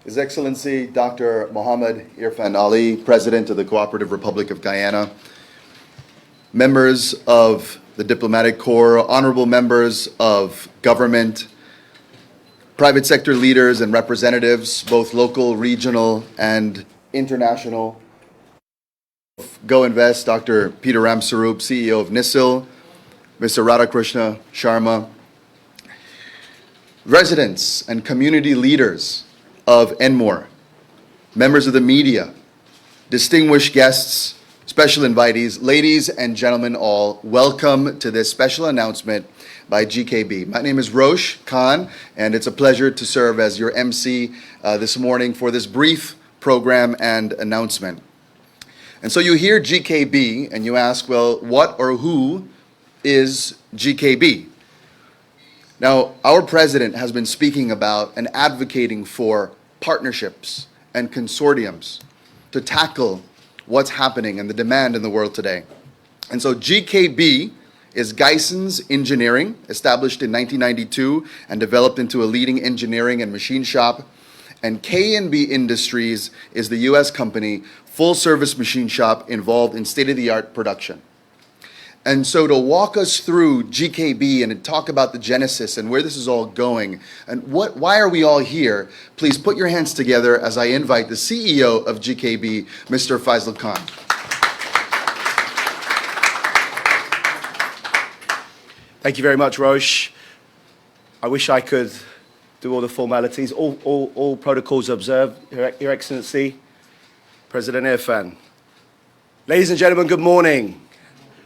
His Excellency Dr. Irfaan Ali, President of the Cooperative Republic of Guyana, members of the Diplomatic Corps, honorable members of government, private sector leaders and representatives, both local, regional, and international. Go Invest, Dr. Peter Ramsarup, CEO of NISIL, Mr. Radhakrishna Sharma, residents and community leaders of Enmore, members of the media, distinguished guests, special invitees, ladies and gentlemen all, welcome to this special announcement by GKB. My name is Rosh Khan, and it's a pleasure to serve as your MC this morning for this brief program and announcement. And so you hear GKB and you ask, well, what or who is GKB? Now, our president has been speaking about and advocating for partnerships and consortiums to tackle what's happening and the demand in the world today. And so GKB is Gysons Engineering, established in 1992 and developed into a leading engineering and machine shop. And K&B Industries is the US company, full-service machine shop involved in state-of-the-art production. And so to walk us through GKB and talk about the genesis and where this is all going and why are we all here, please put your hands together as I invite the CEO of GKB, Mr. Faisal Khan. Thank you very much, Rosh. I wish I could do all the formalities. All protocols observed, Your Excellency, President Irfaan. Ladies and gentlemen, good morning.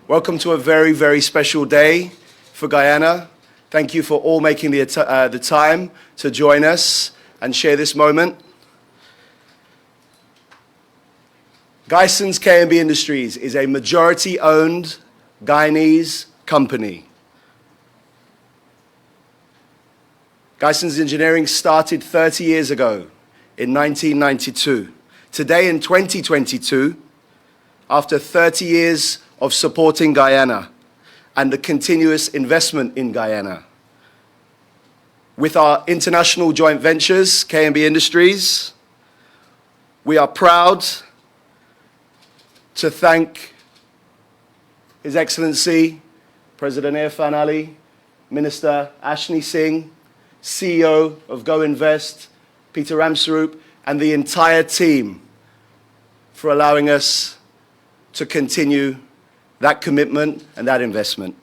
Welcome to a very, very special day for Guyana. Thank you for all making the time to join us and share this moment. Gysons-K&B Industries is a majority-owned Guyanese company. Gysons Engineering started 30 years ago in 1992. Today in 2022, after 30 years of supporting Guyana and the continuous investment in Guyana, with our international joint ventures, K&B Industries, we are proud to thank His Excellency President Irfaan Ali, Minister Ashni Singh, CEO of Go Invest, Peter Ramsarup, and the entire team for allowing us to continue that commitment and that investment.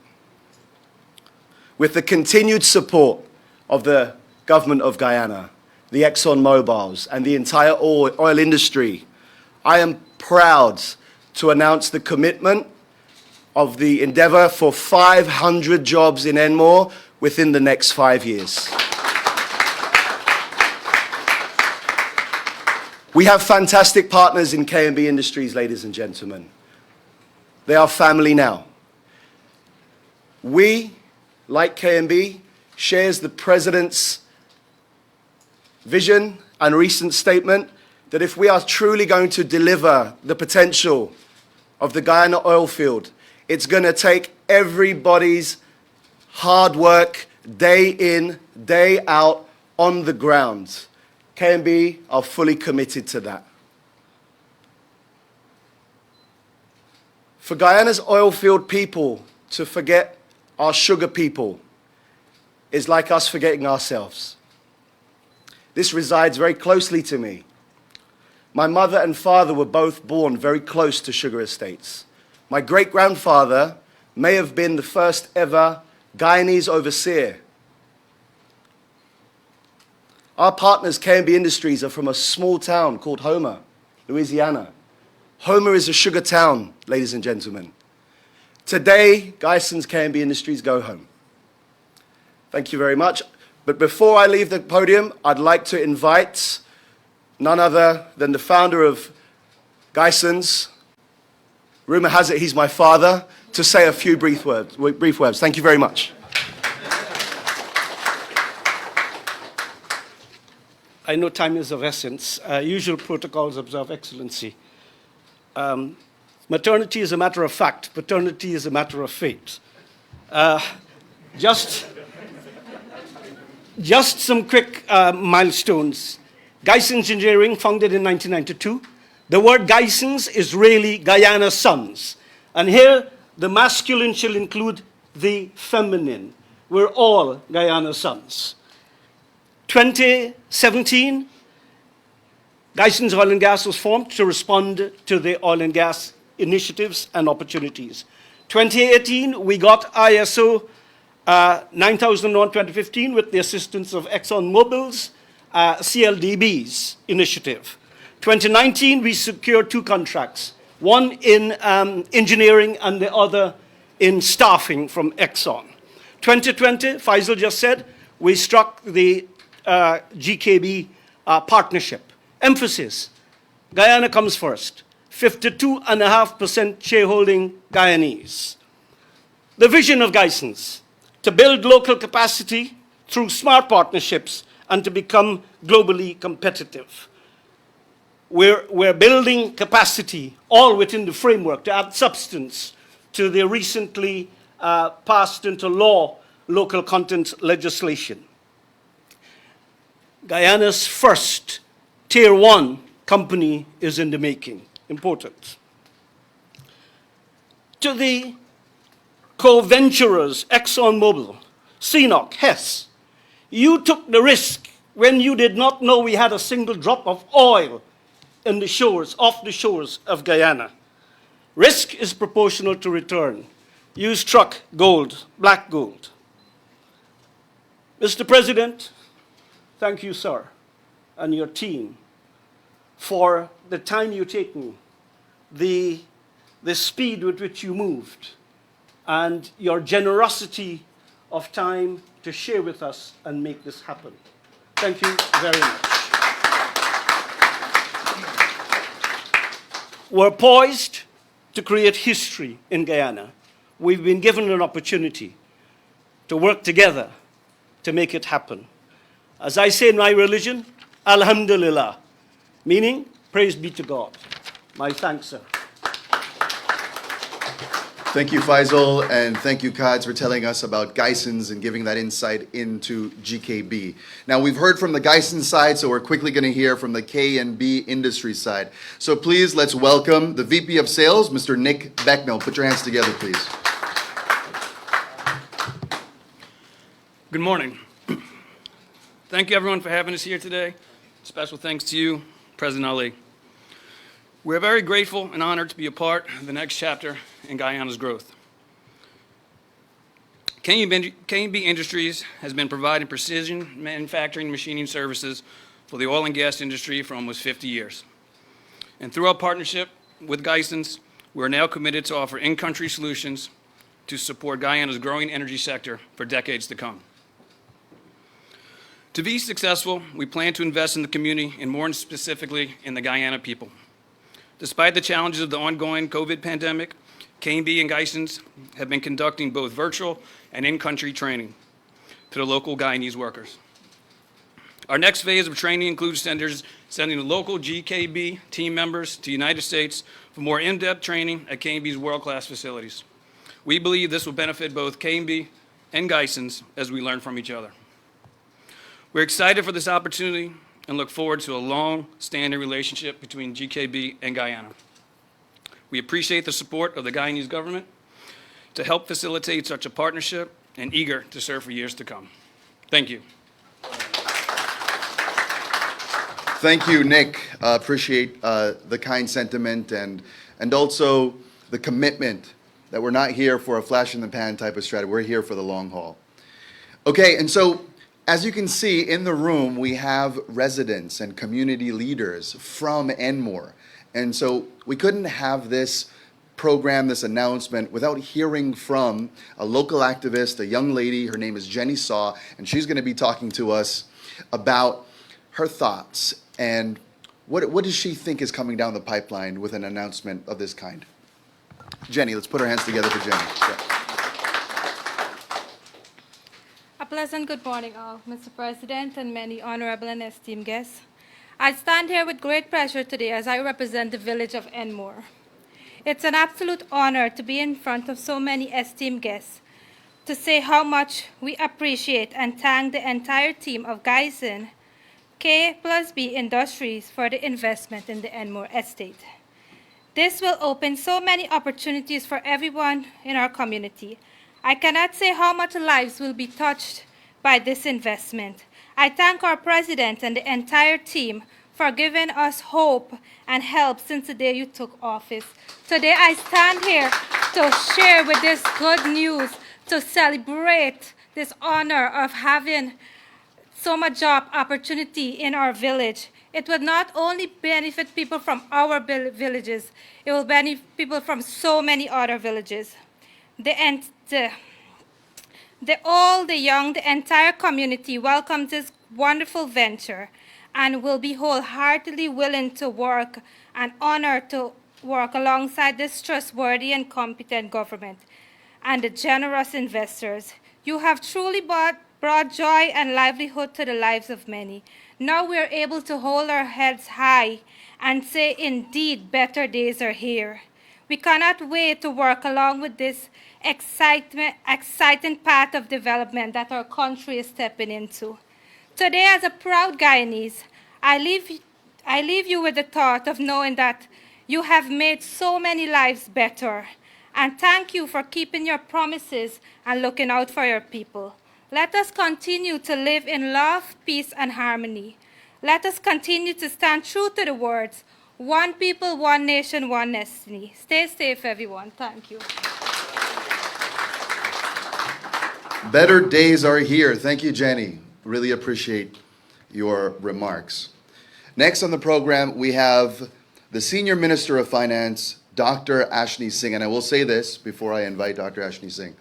With the continued support of the government of Guyana, the ExxonMobils, and the entire oil industry, I am proud to announce the commitment of the endeavor for 500 jobs in Enmore within the next 5 years. We have fantastic partners in K&B Industries, ladies and gentlemen. They are family now. We, like K&B, shares the President's vision and recent statement that if we are truly going to deliver the potential of the Guyana oil field, it's going to take everybody's hard work, day in, day out, on the ground. K&B are fully committed to that. For Guyana's oil field people to forget our sugar people is like us forgetting ourselves. This resides very closely to me. My mother and father were both born very close to sugar estates. My great-grandfather may have been the first ever Guyanese overseer. Our partners, K&B Industries, are from a small town called Homer, Louisiana. Homer is a sugar town, ladies and gentlemen. Today, Gysons K&B Industries go home. Thank you very much. But before I leave the podium, I'd like to invite none other than the founder of Gysons. Rumor has it he's my father, to say a few brief words. Thank you very much. I know time is of essence. Usual protocols observe, Excellency. Maternity is a matter of fact. Paternity is a matter of fate. Just some quick milestones. Gysons Engineering, founded in 1992. The word Gysons is really Guyana Sons. And here, the masculine shall include the feminine. We're all Guyana Sons. 2017, Gysons Oil and Gas was formed to respond to the oil and gas initiatives and opportunities. 2018, we got ISO 9001-2015 with the assistance of ExxonMobil's CLDB's initiative. 2019, we secured 2 contracts, one in engineering and the other in staffing from Exxon. 2020, Faisal just said, we struck the GKB partnership. Emphasis, Guyana comes first. 52.5% shareholding Guyanese. The vision of Gysons, to build local capacity through smart partnerships and to become globally competitive. We're building capacity all within the framework to add substance to the recently passed into law local content legislation. Guyana's first Tier 1 company is in the making. Important. To the co-venturers, ExxonMobil, CNOOC, Hess, you took the risk when you did not know we had a single drop of oil in the shores, off the shores of Guyana. Risk is proportional to return. You struck gold, black gold. Mr. President, thank you, sir, and your team for the time you've taken, the speed with which you moved, and your generosity of time to share with us and make this happen. Thank you very much. We're poised to create history in Guyana. We've been given an opportunity to work together to make it happen. As I say in my religion, Alhamdulillah, meaning, praise be to God. My thanks, sir. Thank you, Faisal, and thank you, Kads, for telling us about Gysons and giving that insight into GKB. Now, we've heard from the Gysons side, so we're quickly going to hear from the K&B industry side. So please, let's welcome the VP of Sales, Mr. Nick Becknell. Put your hands together, please. Good morning. Thank you, everyone, for having us here today. Special thanks to you, President Ali. We're very grateful and honored to be a part of the next chapter in Guyana's growth. K&B Industries has been providing precision manufacturing machining services for the oil and gas industry for almost 50 years. And through our partnership with Gysons, we're now committed to offer in-country solutions to support Guyana's growing energy sector for decades to come. To be successful, we plan to invest in the community and more specifically in the Guyana people. Despite the challenges of the ongoing COVID pandemic, K&B and Gysons have been conducting both virtual and in-country training to the local Guyanese workers. Our next phase of training includes sending the local GKB team members to the United States for more in-depth training at K&B's world-class facilities. We believe this will benefit both K&B and Gysons as we learn from each other. We're excited for this opportunity and look forward to a long-standing relationship between GKB and Guyana. We appreciate the support of the Guyanese government to help facilitate such a partnership and eager to serve for years to come. Thank you. Thank you, Nick. Appreciate the kind sentiment and also the commitment that we're not here for a flash-in-the-pan type of strategy. We're here for the long haul. Okay, and so as you can see in the room, we have residents and community leaders from Enmore. And so we couldn't have this program, this announcement, without hearing from a local activist, a young lady. Her name is Jenny Saw, and she's going to be talking to us about her thoughts and what does she think is coming down the pipeline with an announcement of this kind. Jenny, let's put our hands together for Jenny. Yeah. A pleasant good morning, all, Mr. President and many honorable and esteemed guests. I stand here with great pleasure today as I represent the village of Enmore. It's an absolute honor to be in front of so many esteemed guests to say how much we appreciate and thank the entire team of Gysons K+B Industries for the investment in the Enmore estate. This will open so many opportunities for everyone in our community. I cannot say how much lives will be touched by this investment. I thank our president and the entire team for giving us hope and help since the day you took office. Today I stand here to share with this good news, to celebrate this honor of having so much job opportunity in our village. It will not only benefit people from our villages, it will benefit people from so many other villages. The old, the young, the entire community welcomes this wonderful venture and will be wholeheartedly willing to work and honored to work alongside this trustworthy and competent government and the generous investors. You have truly brought joy and livelihood to the lives of many. Now we are able to hold our heads high and say, indeed, better days are here. We cannot wait to work along with this exciting path of development that our country is stepping into. Today, as a proud Guyanese, I leave you with the thought of knowing that you have made so many lives better. And thank you for keeping your promises and looking out for your people. Let us continue to live in love, peace, and harmony. Let us continue to stand true to the words, one people, one nation, one destiny. Stay safe, everyone. Thank you. Better days are here. Thank you, Jenny. Really appreciate your remarks. Next on the program, we have the Senior Minister of Finance, Dr. Ashni Singh. And I will say this before I invite Dr. Ashni Singh.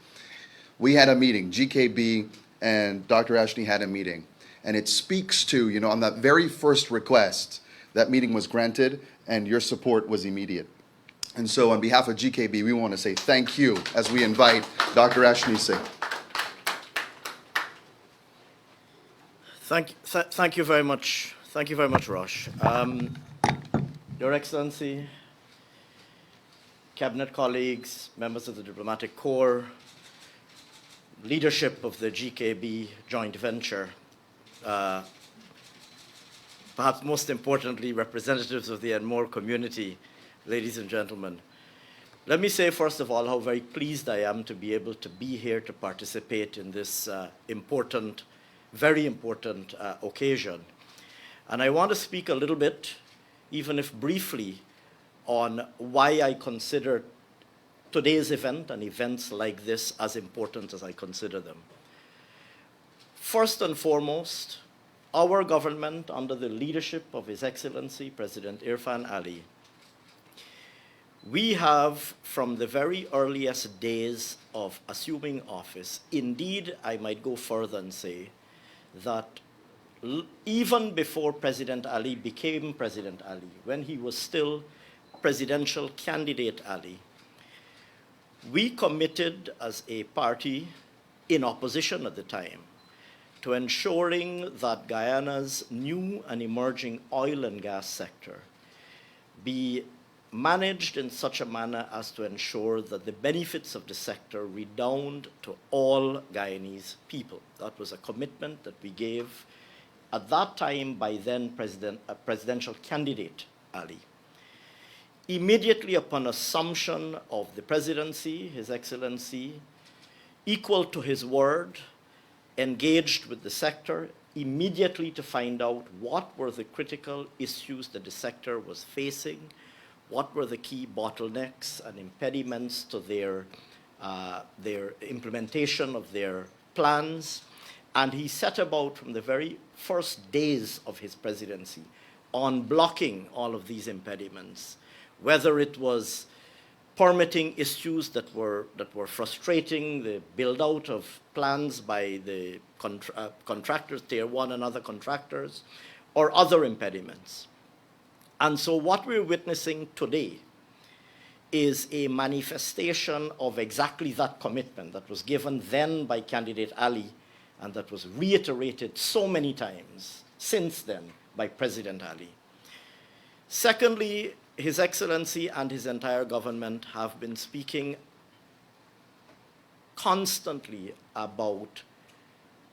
We had a meeting, GKB and Dr. Ashni had a meeting. And it speaks to, on that very first request, that meeting was granted and your support was immediate. And so on behalf of GKB, we want to say thank you as we invite Dr. Ashni Singh. Thank you very much. Thank you very much, Rosh. Your Excellency, Cabinet colleagues, members of the Diplomatic Corps, leadership of the GKB joint venture, perhaps most importantly, representatives of the Enmore community, ladies and gentlemen. Let me say, first of all, how very pleased I am to be able to be here to participate in this very important occasion. And I want to speak a little bit, even if briefly, on why I consider today's event and events like this as important as I consider them. First and foremost, our government, under the leadership of His Excellency President Irfaan Ali, we have, from the very earliest days of assuming office, indeed, I might go further and say that even before President Ali became President Ali, when he was still presidential candidate Ali, we committed as a party in opposition at the time to ensuring that Guyana's new and emerging oil and gas sector be managed in such a manner as to ensure that the benefits of the sector redound to all Guyanese people. That was a commitment that we gave at that time by then presidential candidate Ali. Immediately upon assumption of the presidency, His Excellency, equal to his word, engaged with the sector immediately to find out what were the critical issues that the sector was facing, what were the key bottlenecks and impediments to their implementation of their plans. And he set about from the very first days of his presidency on blocking all of these impediments, whether it was permitting issues that were frustrating the build-out of plans by the contractors, Tier 1 and other contractors, or other impediments. And so what we're witnessing today is a manifestation of exactly that commitment that was given then by candidate Ali and that was reiterated so many times since then by President Ali. Secondly, His Excellency and his entire government have been speaking constantly about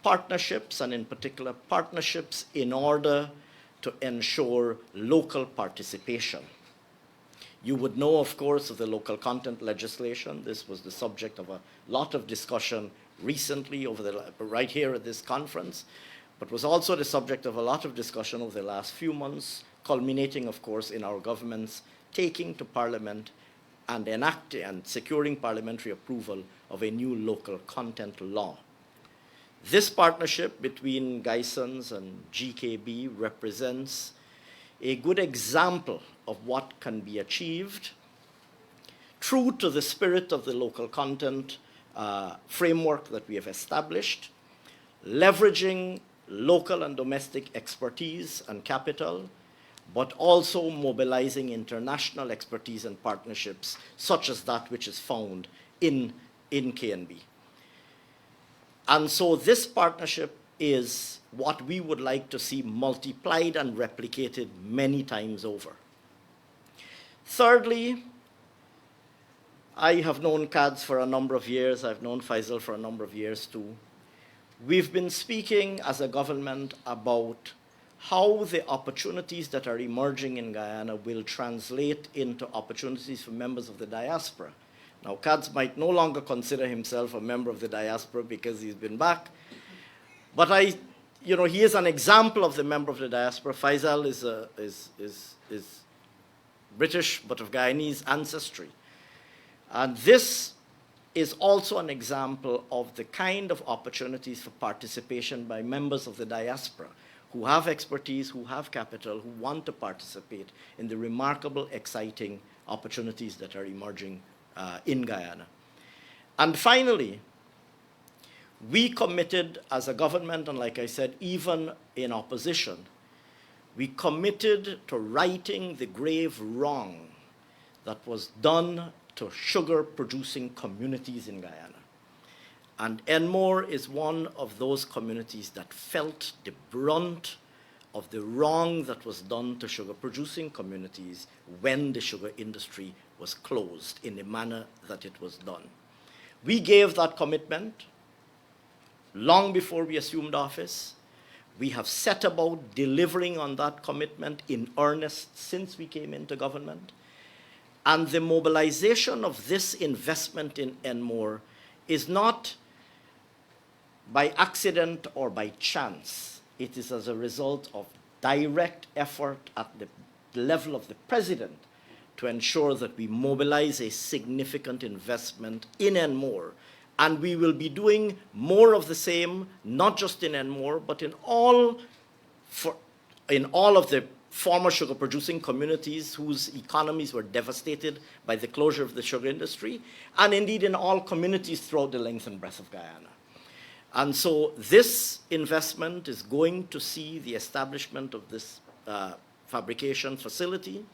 partnerships, and in particular partnerships in order to ensure local participation. You would know, of course, of the local content legislation. This was the subject of a lot of discussion recently right here at this conference, but was also the subject of a lot of discussion over the last few months, culminating, of course, in our government's taking to Parliament and enacting and securing parliamentary approval of a new local content law. This partnership between GUYSONS and GKB represents a good example of what can be achieved, true to the spirit of the local content framework that we have established, leveraging local and domestic expertise and capital, but also mobilizing international expertise and partnerships such as that which is found in K&B. And so this partnership is what we would like to see multiplied and replicated many times over. Thirdly, I have known CADS for a number of years. I've known Faisal for a number of years too. We've been speaking as a government about how the opportunities that are emerging in Guyana will translate into opportunities for members of the diaspora. Now, CADS might no longer consider himself a member of the diaspora because he's been back, but he is an example of the member of the diaspora. Faisal is British, but of Guyanese ancestry. And this is also an example of the kind of opportunities for participation by members of the diaspora who have expertise, who have capital, who want to participate in the remarkable, exciting opportunities that are emerging in Guyana. And finally, we committed as a government, and like I said, even in opposition, we committed to righting the grave wrong that was done to sugar-producing communities in Guyana. And Enmore is one of those communities that felt the brunt of the wrong that was done to sugar-producing communities when the sugar industry was closed in the manner that it was done. We gave that commitment long before we assumed office. We have set about delivering on that commitment in earnest since we came into government. And the mobilization of this investment in Enmore is not by accident or by chance. It is as a result of direct effort at the level of the president to ensure that we mobilize a significant investment in Enmore. And we will be doing more of the same, not just in Enmore, but in all of the former sugar-producing communities whose economies were devastated by the closure of the sugar industry, and indeed in all communities throughout the length and breadth of Guyana. And so this investment is going to see the establishment of this fabrication facility,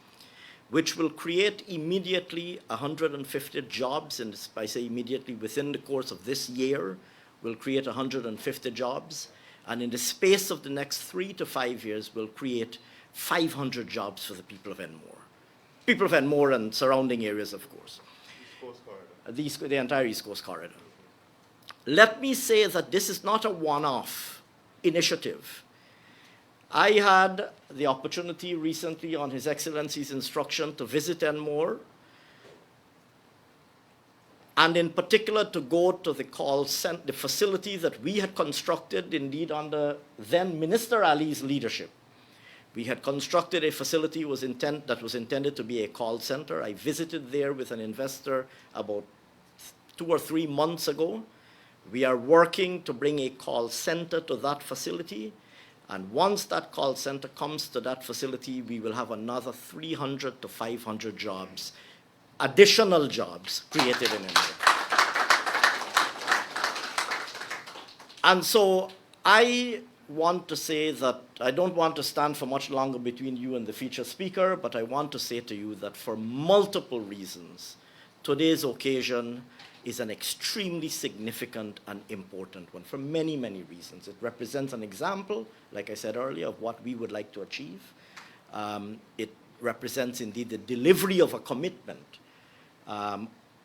which will create immediately 150 jobs, and I say immediately within the course of this year, will create 150 jobs, and in the space of the next 3 to 5 years, will create 500 jobs for the people of Enmore. People of Enmore and surrounding areas, of course. East Coast Corridor. The entire East Coast Corridor. Let me say that this is not a one-off initiative. I had the opportunity recently on His Excellency's instruction to visit Enmore, and in particular to go to the the facility that we had constructed, indeed under then Minister Ali's leadership. We had constructed a facility that was intended to be a call center. I visited there with an investor about 2 or 3 months ago. We are working to bring a call center to that facility. And once that call center comes to that facility, we will have another 300 to 500 jobs, additional jobs created in India. And so I want to say that I don't want to stand for much longer between you and the featured speaker, but I want to say to you that for multiple reasons, today's occasion is an extremely significant and important one for many, many reasons. It represents an example, like I said earlier, of what we would like to achieve. It represents indeed the delivery of a commitment,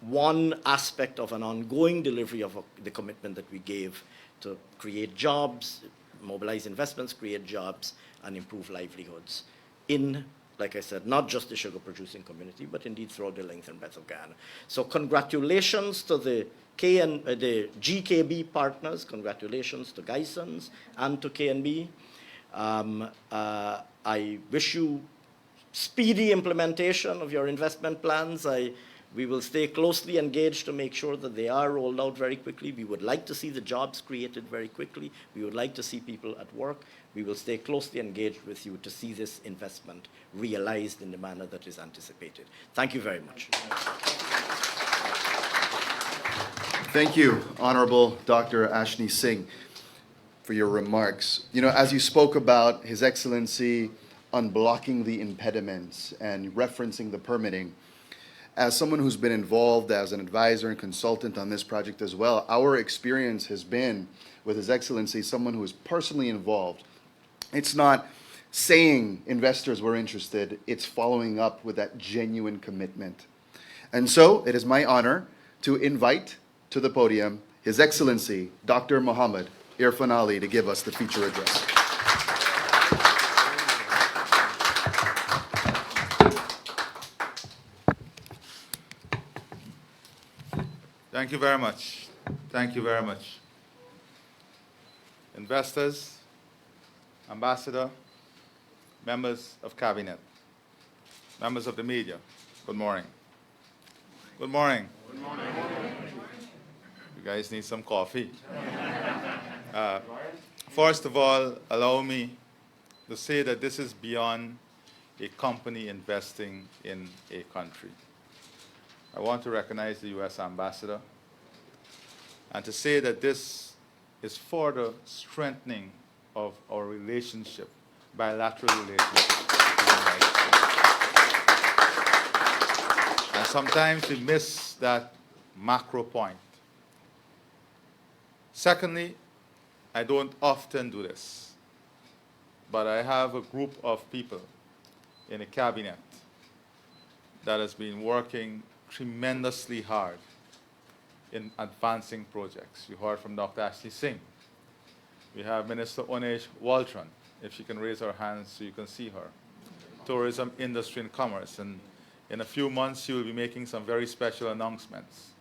one aspect of an ongoing delivery of the commitment that we gave to create jobs, mobilize investments, create jobs, and improve livelihoods in, like I said, not just the sugar-producing community, but indeed throughout the length and breadth of Guyana. So congratulations to the the GKB partners, congratulations to GUYSONS and to K&B. I wish you speedy implementation of your investment plans. We will stay closely engaged to make sure that they are rolled out very quickly. We would like to see the jobs created very quickly. We would like to see people at work. We will stay closely engaged with you to see this investment realized in the manner that is anticipated. Thank you very much. Thank you, Honorable Dr. Ashni Singh, for your remarks. You know, as you spoke about His Excellency unblocking the impediments and referencing the permitting, as someone who's been involved as an advisor and consultant on this project as well, our experience has been with His Excellency, someone who is personally involved. It's not saying investors were interested, it's following up with that genuine commitment. And so it is my honor to invite to the podium His Excellency, Dr. Muhammad Irfaan Ali, to give us the feature address. Thank you very much. Thank you very much. Investors, Ambassador, members of Cabinet, members of the media, good morning. Good morning. Good morning. You guys need some coffee. First of all, allow me to say that this is beyond a company investing in a country. I want to recognize the U.S. Ambassador and to say that this is for the strengthening of our relationship, bilateral relationship with the United States. And sometimes we miss that macro point. Secondly, I don't often do this, but I have a group of people in a cabinet that has been working tremendously hard in advancing projects. You heard from Dr. Ashni Singh. We have Minister Onesh Waltran, if she can raise her hands so you can see her. Tourism, Industry and Commerce, and in a few months she will be making some very special announcements.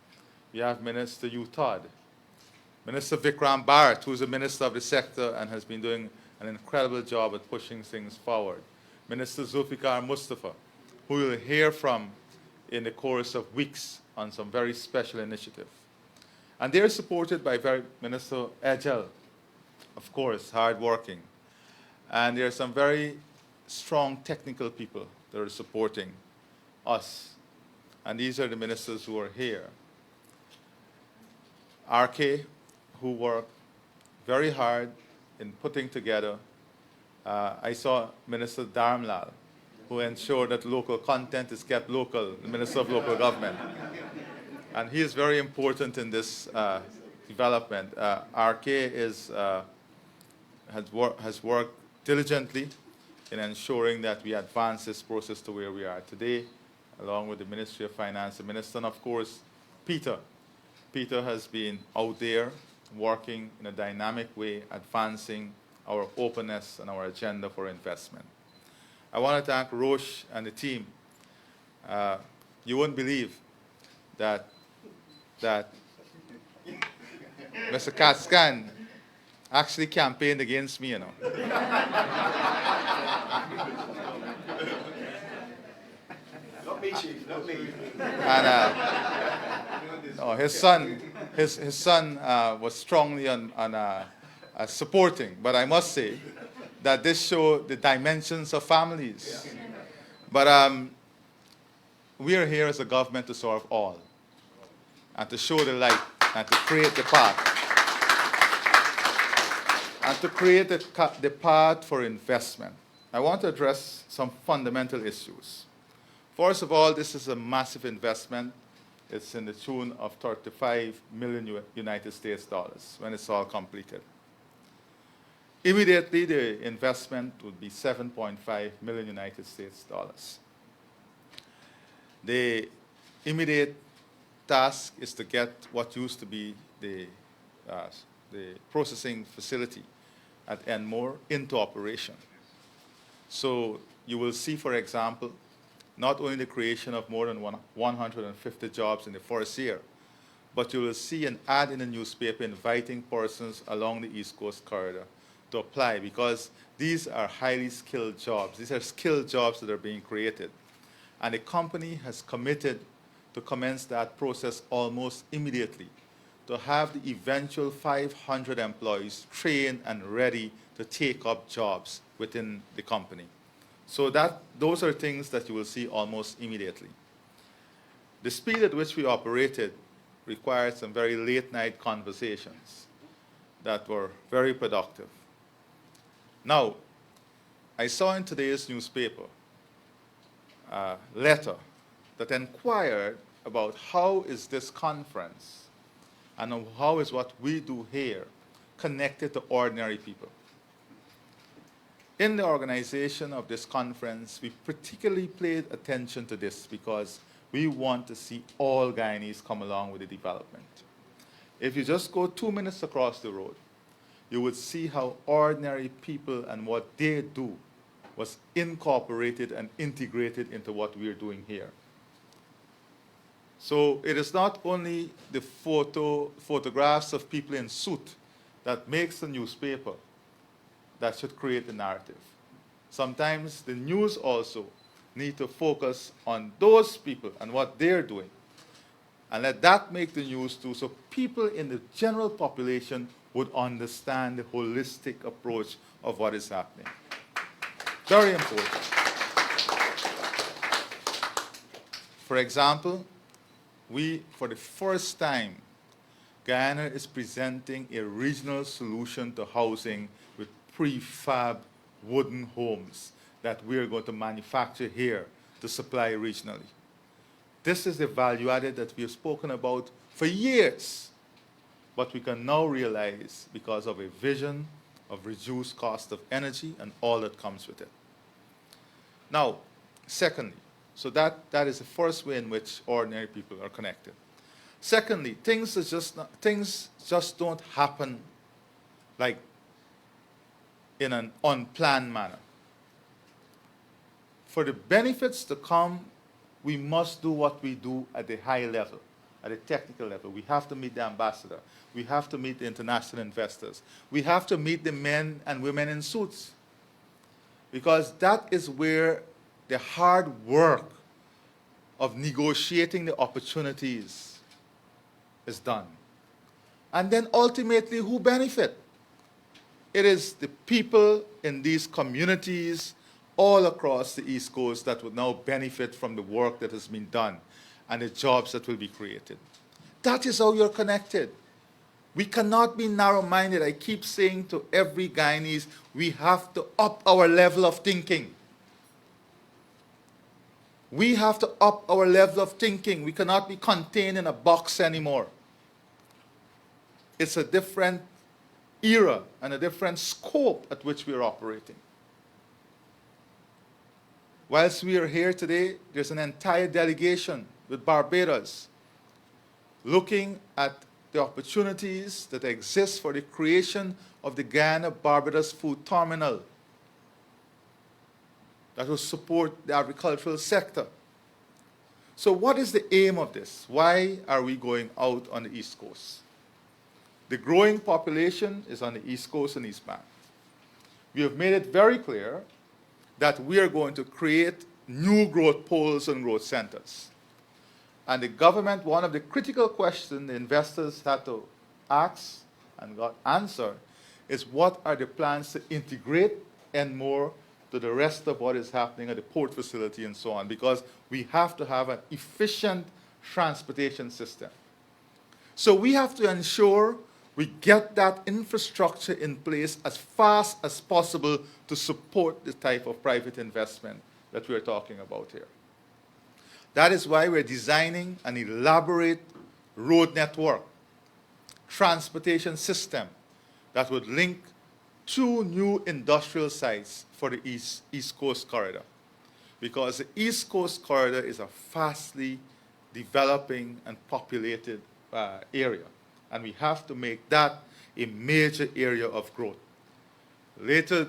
We have Minister Hugh Todd, Minister Vikram Bharat, who is a minister of the sector and has been doing an incredible job at pushing things forward. Minister Zulfikar Mustafa, who we will hear from in the course of weeks on some very special initiative. And they're supported by Minister Ejel, of course, hardworking. And there are some very strong technical people that are supporting us. And these are the ministers who are here. RK, who worked very hard in putting together. I saw Minister Dharmlal, who ensured that local content is kept local, the Minister of Local Government. And he is very important in this development. RK has worked diligently in ensuring that we advance this process to where we are today, along with the Ministry of Finance, the Minister, and of course, Peter. Peter has been out there working in a dynamic way, advancing our openness and our agenda for investment. I want to thank Roche and the team. You wouldn't believe that Mr. Katskan actually campaigned against me, you know. Not me, Chief, not me. And his son was strongly on supporting. But I must say that this showed the dimensions of families. Yeah. But we are here as a government to serve all and to show the light and to create the path. And to create the path for investment. I want to address some fundamental issues. First of all, this is a massive investment. It's in the tune of 35 million United States dollars when it's all completed. Immediately, the investment would be 7.5 million United States dollars. The immediate task is to get what used to be the the processing facility at Enmore into operation. So you will see, for example, not only the creation of more than 150 jobs in the first year, but you will see an ad in the newspaper inviting persons along the East Coast corridor to apply, because these are highly skilled jobs. These are skilled jobs that are being created. And the company has committed to commence that process almost immediately, to have the eventual 500 employees trained and ready to take up jobs within the company. So those are things that you will see almost immediately. The speed at which we operated required some very late night conversations that were very productive. Now, I saw in today's newspaper a letter that inquired about how is this conference and how is what we do here connected to ordinary people. In the organization of this conference, we particularly paid attention to this because we want to see all Guyanese come along with the development. If you just go 2 minutes across the road, you would see how ordinary people and what they do was incorporated and integrated into what we're doing here. So it is not only the photographs of people in suit that makes the newspaper that should create the narrative. Sometimes the news also need to focus on those people and what they're doing, and let that make the news too, so people in the general population would understand the holistic approach of what is happening. Very important. For example, for the first time, Guyana is presenting a regional solution to housing with prefab wooden homes that we're going to manufacture here to supply regionally. This is the value added that we have spoken about for years, but we can now realize because of a vision of reduced cost of energy and all that comes with it. Now, secondly, so that is the first way in which ordinary people are connected. Secondly, things just don't happen like in an unplanned manner. For the benefits to come, we must do what we do at the high level, at the technical level. We have to meet the ambassador. We have to meet the international investors. We have to meet the men and women in suits, because that is where the hard work of negotiating the opportunities is done. And then ultimately, who benefit? It is the people in these communities all across the East Coast that would now benefit from the work that has been done and the jobs that will be created. That is how you're connected. We cannot be narrow-minded. I keep saying to every Guyanese, we have to up our level of thinking. We have to up our level of thinking. We cannot be contained in a box anymore. It's a different era and a different scope at which we are operating. Whilst we are here today, there's an entire delegation with Barbados looking at the opportunities that exist for the creation of the Guyana-Barbados Food Terminal that will support the agricultural sector. So what is the aim of this? Why are we going out on the East Coast? The growing population is on the East Coast and East Bank. We have made it very clear that we are going to create new growth poles and growth centers. And the government, one of the critical questions the investors had to ask and got answered is, what are the plans to integrate Enmore to the rest of what is happening at the port facility and so on, because we have to have an efficient transportation system. So we have to ensure we get that infrastructure in place as fast as possible to support the type of private investment that we're talking about here. That is why we're designing an elaborate road network, transportation system that would link 2 new industrial sites for the East Coast Corridor. Because the East Coast Corridor is a fastly developing and populated area. And we have to make that a major area of growth. Later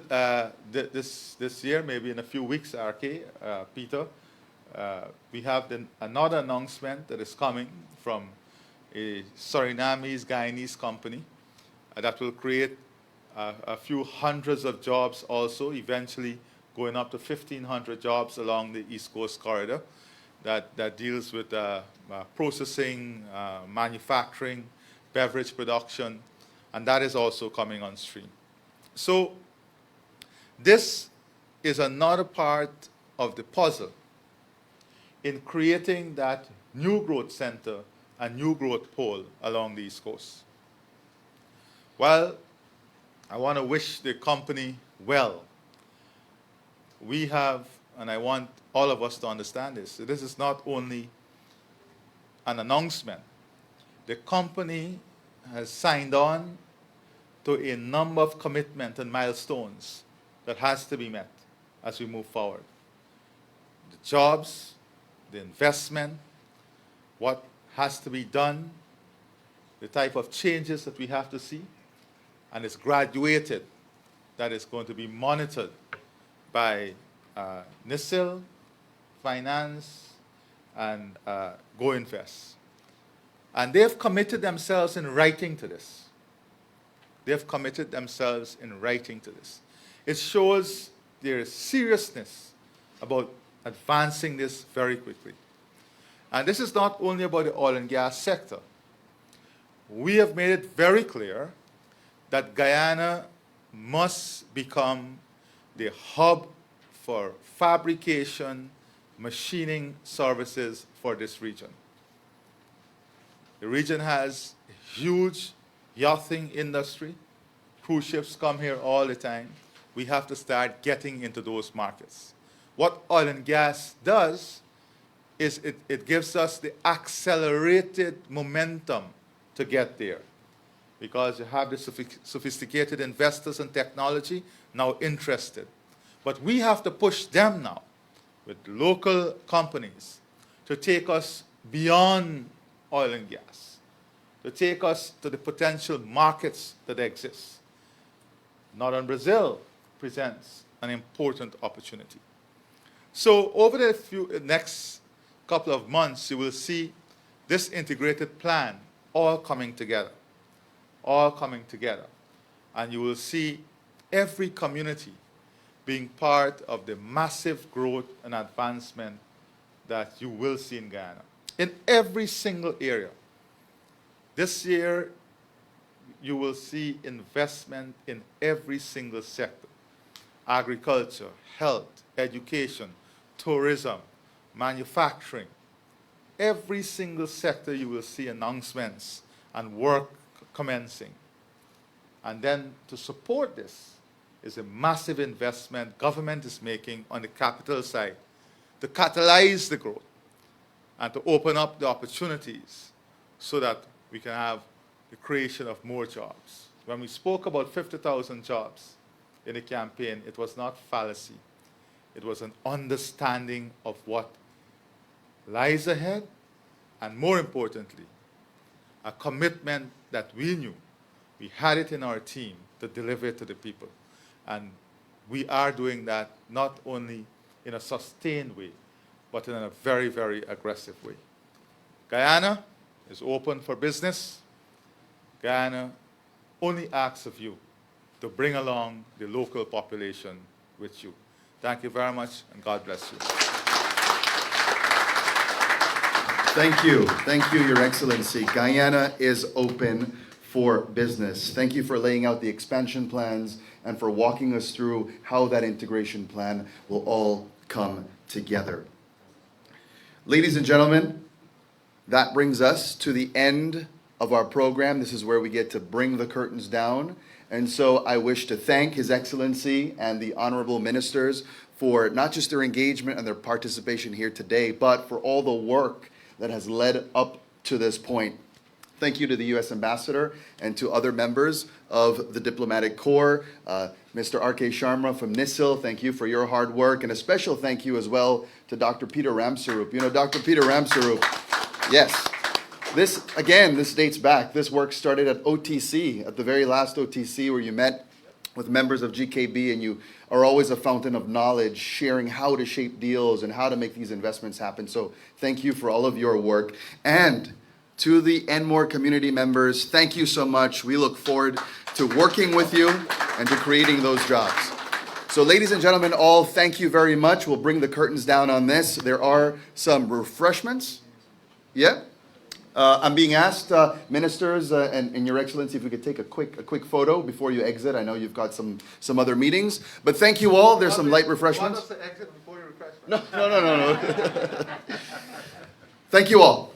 this year, maybe in a few weeks, RK, Peter, we have another announcement that is coming from a Surinamese Guyanese company that will create a few hundreds of jobs also, eventually going up to 1,500 jobs along the East Coast corridor that deals with processing, manufacturing, beverage production, and that is also coming on stream. So this is another part of the puzzle in creating that new growth center and new growth pole along the East Coast. Well, I want to wish the company well. We have, and I want all of us to understand this, this is not only an announcement. The company has signed on to a number of commitments and milestones that has to be met as we move forward. The jobs, the investment, what has to be done, the type of changes that we have to see, and it's graduated that is going to be monitored by NISIL, Finance, and GoInvest. And they've committed themselves in writing to this. They've committed themselves in writing to this. It shows their seriousness about advancing this very quickly. And this is not only about the oil and gas sector. We have made it very clear that Guyana must become the hub for fabrication, machining services for this region. The region has a huge yachting industry. Cruise ships come here all the time. We have to start getting into those markets. What oil and gas does is it gives us the accelerated momentum to get there, because you have the sophisticated investors in technology now interested. But we have to push them now with local companies to take us beyond oil and gas, to take us to the potential markets that exist. Northern Brazil presents an important opportunity. So over the next couple of months, you will see this integrated plan all coming together. And you will see every community being part of the massive growth and advancement that you will see in Guyana, in every single area. This year, you will see investment in every single sector: agriculture, health, education, tourism, manufacturing. Every single sector you will see announcements and work commencing. And then to support this is a massive investment government is making on the capital side to catalyze the growth and to open up the opportunities so that we can have the creation of more jobs. When we spoke about 50,000 jobs in the campaign, it was not fallacy. It was an understanding of what lies ahead, and more importantly, a commitment that we knew we had it in our team to deliver it to the people. And we are doing that not only in a sustained way, but in a very, very aggressive way. Guyana is open for business. Guyana only asks of you to bring along the local population with you. Thank you very much, and God bless you. Thank you. Thank you, Your Excellency. Guyana is open for business. Thank you for laying out the expansion plans and for walking us through how that integration plan will all come together. Ladies and gentlemen, that brings us to the end of our program. This is where we get to bring the curtains down. And so I wish to thank His Excellency and the honorable ministers for not just their engagement and their participation here today, but for all the work that has led up to this point. Thank you to the U.S. Ambassador and to other members of the Diplomatic Corps. Mr. R.K. Sharma from NISIL, thank you for your hard work. And a special thank you as well to Dr. Peter Ramsarup. You know, Dr. Peter Ramsarup, yes, This, again, this dates back. This work started at OTC, at the very last OTC, where you met with members of GKB, and you are always a fountain of knowledge, sharing how to shape deals and how to make these investments happen. So thank you for all of your work. And to the Enmore community members, thank you so much. We look forward to working with you and to creating those jobs. So ladies and gentlemen, all, thank you very much. We'll bring the curtains down on this. There are some refreshments. Yeah? I'm being asked, ministers and Your Excellency, if we could take a quick photo before you exit. I know you've got some other meetings, but thank you all. There's some light refreshments. Want us to exit before you refresh? No. Thank you all.